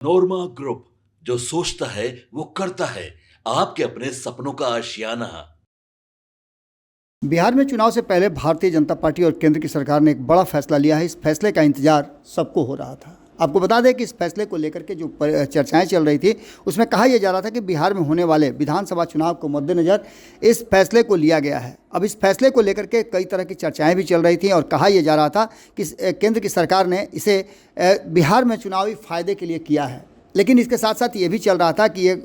नोरमा group, जो सोचता है वो करता है। आपके अपने सपनों का आशियाना। बिहार में चुनाव से पहले भारतीय जनता पार्टी और केंद्र की सरकार ने एक बड़ा फैसला लिया है। इस फैसले का इंतजार सबको हो रहा था। आपको बता दें कि इस फैसले को लेकर के जो चर्चाएं चल रही थी, उसमें कहा यह जा रहा था कि बिहार में होने वाले विधानसभा चुनाव को मद्देनज़र इस फैसले को लिया गया है। अब इस फैसले को लेकर के कई तरह की चर्चाएं भी चल रही थी और कहा यह जा रहा था कि केंद्र की सरकार ने इसे बिहार में चुनावी फ़ायदे के लिए किया है। लेकिन इसके साथ साथ ये भी चल रहा था कि ये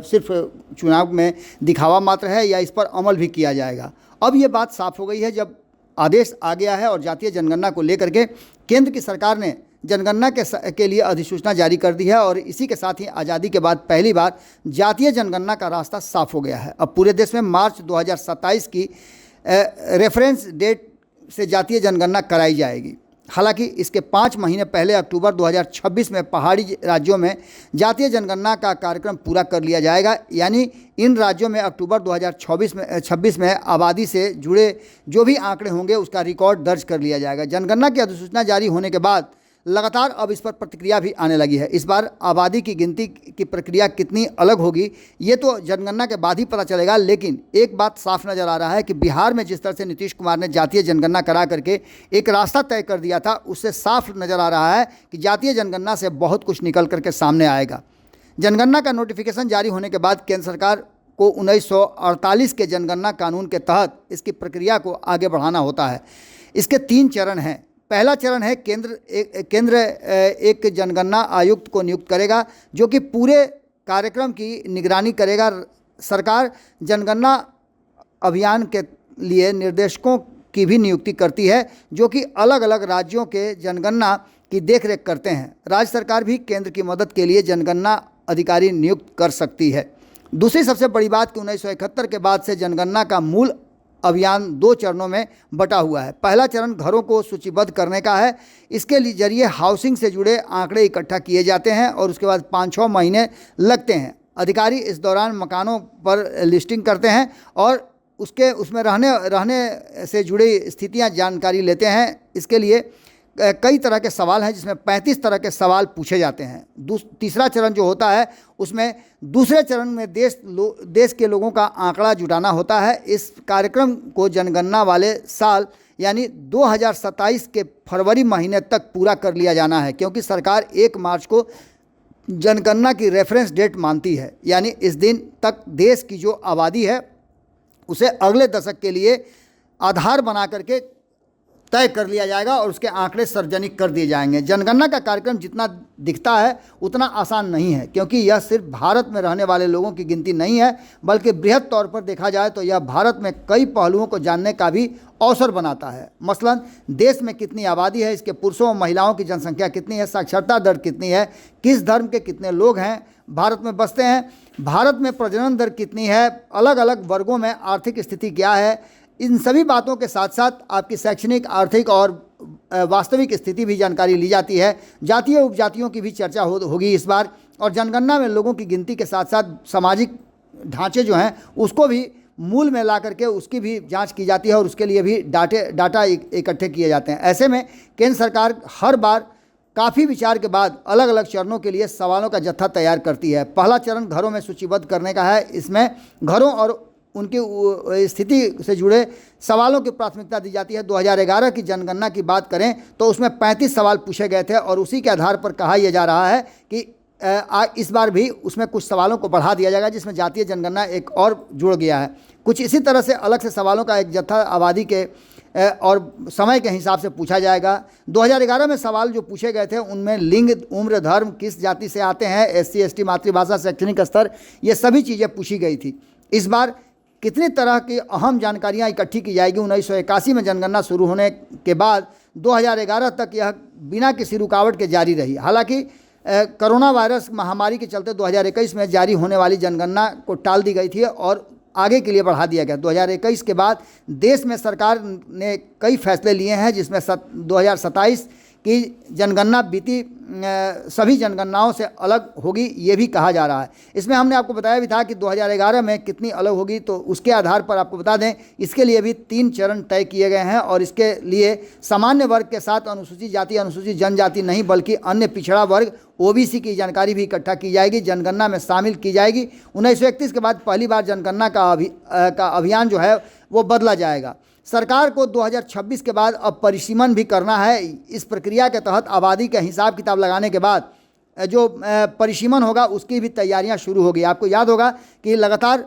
सिर्फ चुनाव में दिखावा मात्र है या इस पर अमल भी किया जाएगा। अब ये बात साफ हो गई है जब आदेश आ गया है और जातीय जनगणना को लेकर के केंद्र की सरकार ने जनगणना के लिए अधिसूचना जारी कर दी है और इसी के साथ ही आज़ादी के बाद पहली बार जातीय जनगणना का रास्ता साफ हो गया है। अब पूरे देश में मार्च 2027 की रेफरेंस डेट से जातीय जनगणना कराई जाएगी। हालांकि इसके 5 महीने पहले अक्टूबर 2026 में पहाड़ी राज्यों में जातीय जनगणना का कार्यक्रम पूरा कर लिया जाएगा। यानी इन राज्यों में अक्टूबर 2026 में आबादी से जुड़े जो भी आंकड़े होंगे उसका रिकॉर्ड दर्ज कर लिया जाएगा। जनगणना की अधिसूचना जारी होने के बाद लगातार अब इस पर प्रतिक्रिया भी आने लगी है। इस बार आबादी की गिनती की प्रक्रिया कितनी अलग होगी ये तो जनगणना के बाद ही पता चलेगा। लेकिन एक बात साफ नज़र आ रहा है कि बिहार में जिस तरह से नीतीश कुमार ने जातीय जनगणना करा करके एक रास्ता तय कर दिया था, उससे साफ नज़र आ रहा है कि जातीय जनगणना से बहुत कुछ निकल करके सामने आएगा। जनगणना का नोटिफिकेशन जारी होने के बाद केंद्र सरकार को 1948 के जनगणना कानून के तहत इसकी प्रक्रिया को आगे बढ़ाना होता है। इसके 3 चरण हैं। पहला चरण है केंद्र एक जनगणना आयुक्त को नियुक्त करेगा जो कि पूरे कार्यक्रम की निगरानी करेगा। सरकार जनगणना अभियान के लिए निर्देशकों की भी नियुक्ति करती है जो कि अलग अलग राज्यों के जनगणना की देखरेख करते हैं। राज्य सरकार भी केंद्र की मदद के लिए जनगणना अधिकारी नियुक्त कर सकती है। दूसरी सबसे बड़ी बात कि 1971 के बाद से जनगणना का मूल अभियान 2 चरणों में बटा हुआ है। पहला चरण घरों को सूचीबद्ध करने का है। इसके जरिए हाउसिंग से जुड़े आंकड़े इकट्ठा किए जाते हैं और उसके बाद 5-6 महीने लगते हैं। अधिकारी इस दौरान मकानों पर लिस्टिंग करते हैं और उसमें रहने से जुड़ी स्थितियां जानकारी लेते हैं। इसके लिए कई तरह के सवाल हैं जिसमें 35 तरह के सवाल पूछे जाते हैं। तीसरा चरण जो होता है उसमें दूसरे चरण में देश के लोगों का आंकड़ा जुटाना होता है। इस कार्यक्रम को जनगणना वाले साल यानी 2027 के फरवरी महीने तक पूरा कर लिया जाना है, क्योंकि सरकार 1 मार्च को जनगणना की रेफरेंस डेट मानती है। यानी इस दिन तक देश की जो आबादी है उसे अगले दशक के लिए आधार बना करके तय कर लिया जाएगा और उसके आंकड़े सार्वजनिक कर दिए जाएंगे। जनगणना का कार्यक्रम जितना दिखता है उतना आसान नहीं है, क्योंकि यह सिर्फ भारत में रहने वाले लोगों की गिनती नहीं है, बल्कि बृहद तौर पर देखा जाए तो यह भारत में कई पहलुओं को जानने का भी अवसर बनाता है। मसलन देश में कितनी आबादी है, इसके पुरुषों और महिलाओं की जनसंख्या कितनी है, साक्षरता दर कितनी है, किस धर्म के कितने लोग हैं भारत में बसते हैं, भारत में प्रजनन दर कितनी है, अलग अलग वर्गों में आर्थिक स्थिति क्या है। इन सभी बातों के साथ साथ आपकी शैक्षणिक, आर्थिक और वास्तविक स्थिति भी जानकारी ली जाती है। जातीय उपजातियों की भी चर्चा होगी इस बार। और जनगणना में लोगों की गिनती के साथ साथ सामाजिक ढांचे जो हैं उसको भी मूल में ला करके उसकी भी जांच की जाती है और उसके लिए भी डाटा इकट्ठे किए जाते हैं। ऐसे में केंद्र सरकार हर बार काफ़ी विचार के बाद अलग अलग चरणों के लिए सवालों का जत्था तैयार करती है। पहला चरण घरों में सूचीबद्ध करने का है। इसमें घरों और उनकी स्थिति से जुड़े सवालों की प्राथमिकता दी जाती है। 2011 की जनगणना की बात करें तो उसमें 35 सवाल पूछे गए थे और उसी के आधार पर कहा यह जा रहा है कि इस बार भी उसमें कुछ सवालों को बढ़ा दिया जाएगा, जिसमें जातीय जनगणना एक और जुड़ गया है। कुछ इसी तरह से अलग से सवालों का एक जत्था आबादी के और समय के हिसाब से पूछा जाएगा। 2011 में सवाल जो पूछे गए थे उनमें लिंग, उम्र, धर्म, किस जाति से आते हैं, SC ST, मातृभाषा, शैक्षणिक स्तर, ये सभी चीज़ें पूछी गई थी। इस बार कितनी तरह की अहम जानकारियां इकट्ठी की जाएगी। 1981 में जनगणना शुरू होने के बाद 2011 तक यह बिना किसी रुकावट के जारी रही। हालांकि कोरोना वायरस महामारी के चलते 2021 में जारी होने वाली जनगणना को टाल दी गई थी और आगे के लिए बढ़ा दिया गया। 2021 के बाद देश में सरकार ने कई फैसले लिए हैं, जिसमें 2027 की जनगणना बीती सभी जनगणनाओं से अलग होगी, ये भी कहा जा रहा है। इसमें हमने आपको बताया भी था कि 2011 में कितनी अलग होगी, तो उसके आधार पर आपको बता दें इसके लिए भी 3 चरण तय किए गए हैं और इसके लिए सामान्य वर्ग के साथ अनुसूचित जाति, अनुसूचित जनजाति नहीं बल्कि अन्य पिछड़ा वर्ग ओबीसी की जानकारी भी इकट्ठा की जाएगी, जनगणना में शामिल की जाएगी। 1931 के बाद पहली बार जनगणना का अभियान जो है वो बदला जाएगा। सरकार को 2026 के बाद अब परिसीमन भी करना है। इस प्रक्रिया के तहत आबादी का हिसाब किताब लगाने के बाद जो परिसीमन होगा उसकी भी तैयारियां शुरू होगी। आपको याद होगा कि लगातार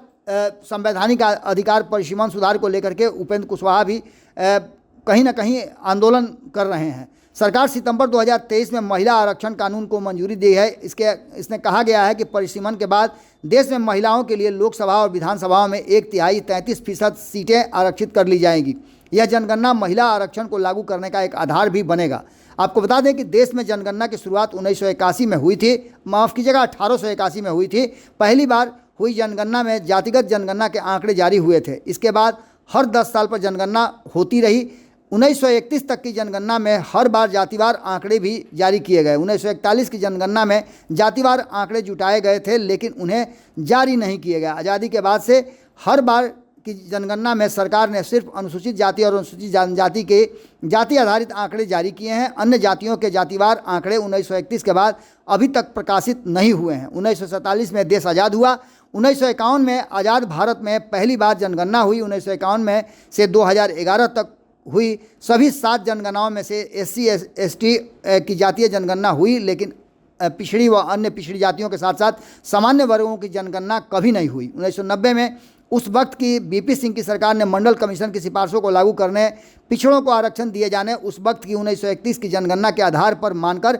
संवैधानिक अधिकार परिसीमन सुधार को लेकर के उपेंद्र कुशवाहा भी कहीं ना कहीं आंदोलन कर रहे हैं। सरकार सितंबर 2023 में महिला आरक्षण कानून को मंजूरी दी है। इसने कहा गया है कि परिसीमन के बाद देश में महिलाओं के लिए लोकसभा और विधानसभाओं में 1/3 33% सीटें आरक्षित कर ली जाएंगी। यह जनगणना महिला आरक्षण को लागू करने का एक आधार भी बनेगा। आपको बता दें कि देश में जनगणना की शुरुआत 1981 में हुई थी, माफ़ कीजिएगा 1881 में हुई थी। पहली बार हुई जनगणना में जातिगत जनगणना के आंकड़े जारी हुए थे। इसके बाद हर 10 साल पर जनगणना होती रही। 1931 तक की जनगणना में हर बार जातिवार आंकड़े भी जारी किए गए। 1941 की जनगणना में जातिवार आंकड़े जुटाए गए थे लेकिन उन्हें जारी नहीं किए गए। आज़ादी के बाद से हर बार की जनगणना में सरकार ने सिर्फ अनुसूचित जाति और अनुसूचित जनजाति के जाति आधारित आंकड़े जारी किए हैं। अन्य जातियों के जातिवार आंकड़े 1931 के बाद अभी तक प्रकाशित नहीं हुए हैं। 1947 में देश आज़ाद हुआ। 1951 में आज़ाद भारत में पहली बार जनगणना हुई। 1951 में से 2011 तक हुई सभी 7 जनगणनाओं में से SC ST की जातीय जनगणना हुई, लेकिन पिछड़ी व अन्य पिछड़ी जातियों के साथ साथ सामान्य वर्गों की जनगणना कभी नहीं हुई। 1990 में उस वक्त की BP सिंह की सरकार ने मंडल कमीशन की सिफारिशों को लागू करने, पिछड़ों को आरक्षण दिए जाने, उस वक्त की 1931 की जनगणना के आधार पर मानकर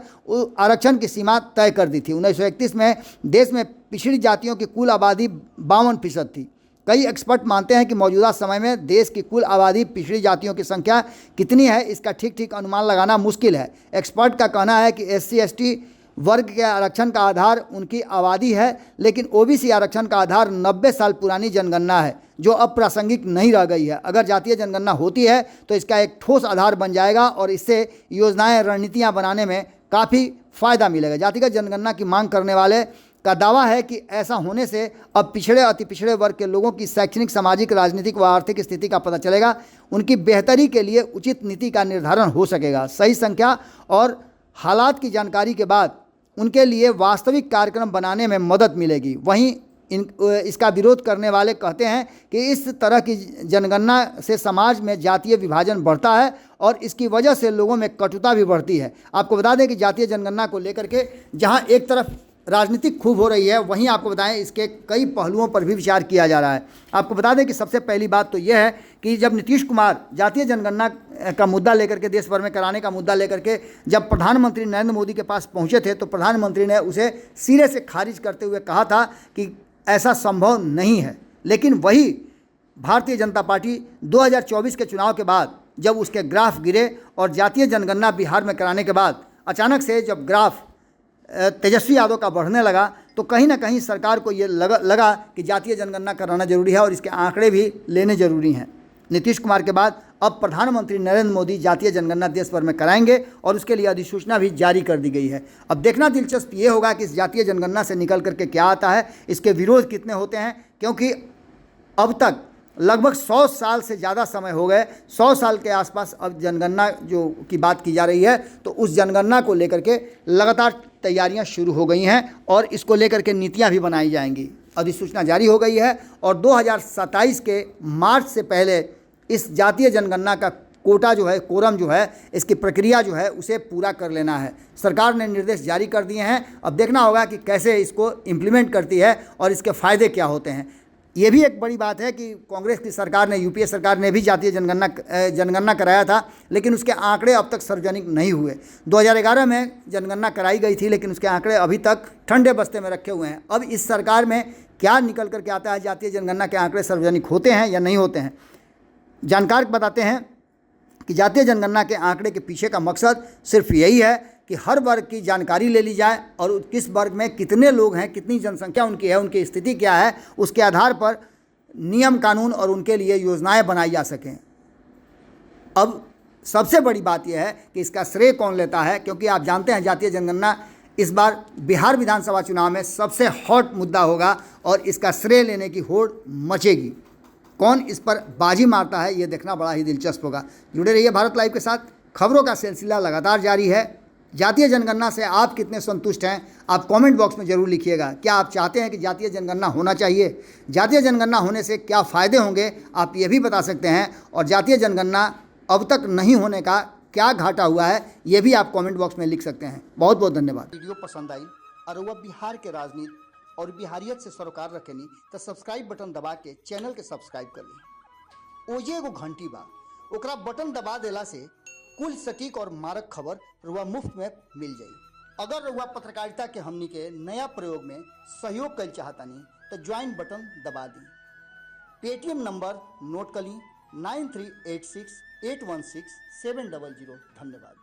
आरक्षण की सीमा तय कर दी थी। 1931 में देश में पिछड़ी जातियों की कुल आबादी 52% थी। कई एक्सपर्ट मानते हैं कि मौजूदा समय में देश की कुल आबादी पिछड़ी जातियों की संख्या कितनी है इसका ठीक अनुमान लगाना मुश्किल है। एक्सपर्ट का कहना है कि SC ST वर्ग के आरक्षण का आधार उनकी आबादी है, लेकिन OBC आरक्षण का आधार 90 साल पुरानी जनगणना है जो अब प्रासंगिक नहीं रह गई है। अगर जातीय जनगणना होती है तो इसका एक ठोस आधार बन जाएगा और इससे योजनाएं रणनीतियां बनाने में काफ़ी फ़ायदा मिलेगा। जातिगत जनगणना की मांग करने वाले का दावा है कि ऐसा होने से अब पिछड़े अति पिछड़े वर्ग के लोगों की शैक्षणिक, सामाजिक, राजनीतिक व आर्थिक स्थिति का पता चलेगा। उनकी बेहतरी के लिए उचित नीति का निर्धारण हो सकेगा। सही संख्या और हालात की जानकारी के बाद उनके लिए वास्तविक कार्यक्रम बनाने में मदद मिलेगी। वहीं इसका विरोध करने वाले कहते हैं कि इस तरह की जनगणना से समाज में जातीय विभाजन बढ़ता है और इसकी वजह से लोगों में कटुता भी बढ़ती है। आपको बता दें कि जातीय जनगणना को लेकर के जहां एक तरफ राजनीतिक खूब हो रही है, वहीं आपको बताएं इसके कई पहलुओं पर भी विचार किया जा रहा है। आपको बता दें कि सबसे पहली बात तो यह है कि जब नीतीश कुमार जातीय जनगणना का मुद्दा लेकर के, देश भर में कराने का मुद्दा लेकर के जब प्रधानमंत्री नरेंद्र मोदी के पास पहुंचे थे तो प्रधानमंत्री ने उसे सिरे से खारिज करते हुए कहा था कि ऐसा संभव नहीं है। लेकिन वही भारतीय जनता पार्टी 2024 के चुनाव के बाद जब उसके ग्राफ गिरे और जातीय जनगणना बिहार में कराने के बाद अचानक से जब ग्राफ तेजस्वी यादव का बढ़ने लगा तो कहीं ना कहीं सरकार को ये लगा कि जातीय जनगणना कराना जरूरी है और इसके आंकड़े भी लेने जरूरी हैं। नीतीश कुमार के बाद अब प्रधानमंत्री नरेंद्र मोदी जातीय जनगणना देश भर में कराएंगे और उसके लिए अधिसूचना भी जारी कर दी गई है। अब देखना दिलचस्प ये होगा कि इस जातीय जनगणना से निकल करके क्या आता है, इसके विरोध कितने होते हैं, क्योंकि अब तक लगभग 100 साल से ज़्यादा समय हो गए, 100 साल के आसपास अब जनगणना जो की बात की जा रही है, तो उस जनगणना को लेकर के लगातार तैयारियां शुरू हो गई हैं और इसको लेकर के नीतियां भी बनाई जाएंगी। अधिसूचना जारी हो गई है और 2027 के मार्च से पहले इस जातीय जनगणना का कोटा जो है, कोरम जो है, इसकी प्रक्रिया जो है उसे पूरा कर लेना है। सरकार ने निर्देश जारी कर दिए हैं। अब देखना होगा कि कैसे इसको इम्प्लीमेंट करती है और इसके फ़ायदे क्या होते हैं। ये भी एक बड़ी बात है कि कांग्रेस की सरकार ने, यूपीए सरकार ने भी जातीय जनगणना कराया था, लेकिन उसके आंकड़े अब तक सार्वजनिक नहीं हुए। 2011 में जनगणना कराई गई थी, लेकिन उसके आंकड़े अभी तक ठंडे बस्ते में रखे हुए हैं। अब इस सरकार में क्या निकल करके आता है, जातीय जनगणना के आंकड़े सार्वजनिक होते हैं या नहीं होते हैं। जानकार बताते हैं कि जातीय जनगणना के आंकड़े के पीछे का मकसद सिर्फ यही है कि हर वर्ग की जानकारी ले ली जाए और किस वर्ग में कितने लोग हैं, कितनी जनसंख्या उनकी है, उनकी स्थिति क्या है, उसके आधार पर नियम कानून और उनके लिए योजनाएं बनाई जा सकें। अब सबसे बड़ी बात यह है कि इसका श्रेय कौन लेता है, क्योंकि आप जानते हैं जातीय जनगणना इस बार बिहार विधानसभा चुनाव में सबसे हॉट मुद्दा होगा और इसका श्रेय लेने की होड़ मचेगी। कौन इस पर बाजी मारता है, ये देखना बड़ा ही दिलचस्प होगा। जुड़े रहिए भारत लाइव के साथ। खबरों का सिलसिला लगातार जारी है। जातीय जनगणना से आप कितने संतुष्ट हैं, आप कमेंट बॉक्स में ज़रूर लिखिएगा। क्या आप चाहते हैं कि जातीय जनगणना होना चाहिए? जातीय जनगणना होने से क्या फ़ायदे होंगे, आप ये भी बता सकते हैं। और जातीय जनगणना अब तक नहीं होने का क्या घाटा हुआ है, ये भी आप कमेंट बॉक्स में लिख सकते हैं। बहुत बहुत धन्यवाद। वीडियो पसंद आई और वह बिहार के राजनीति और बिहारियत से सरोकार रखेनी तो सब्सक्राइब बटन दबा के चैनल के सब्सक्राइब कर ली। ओजे एगो घंटी बा, ओकरा बटन दबा देला से कुल सटीक और मारक खबर रुआ मुफ्त में मिल जाई। अगर रुआ पत्रकारिता के हमनी के नया प्रयोग में सहयोग कर चाहतानी तो ज्वाइन बटन दबा दी। पेटीएम नंबर नोट कर ली 9386816700। धन्यवाद।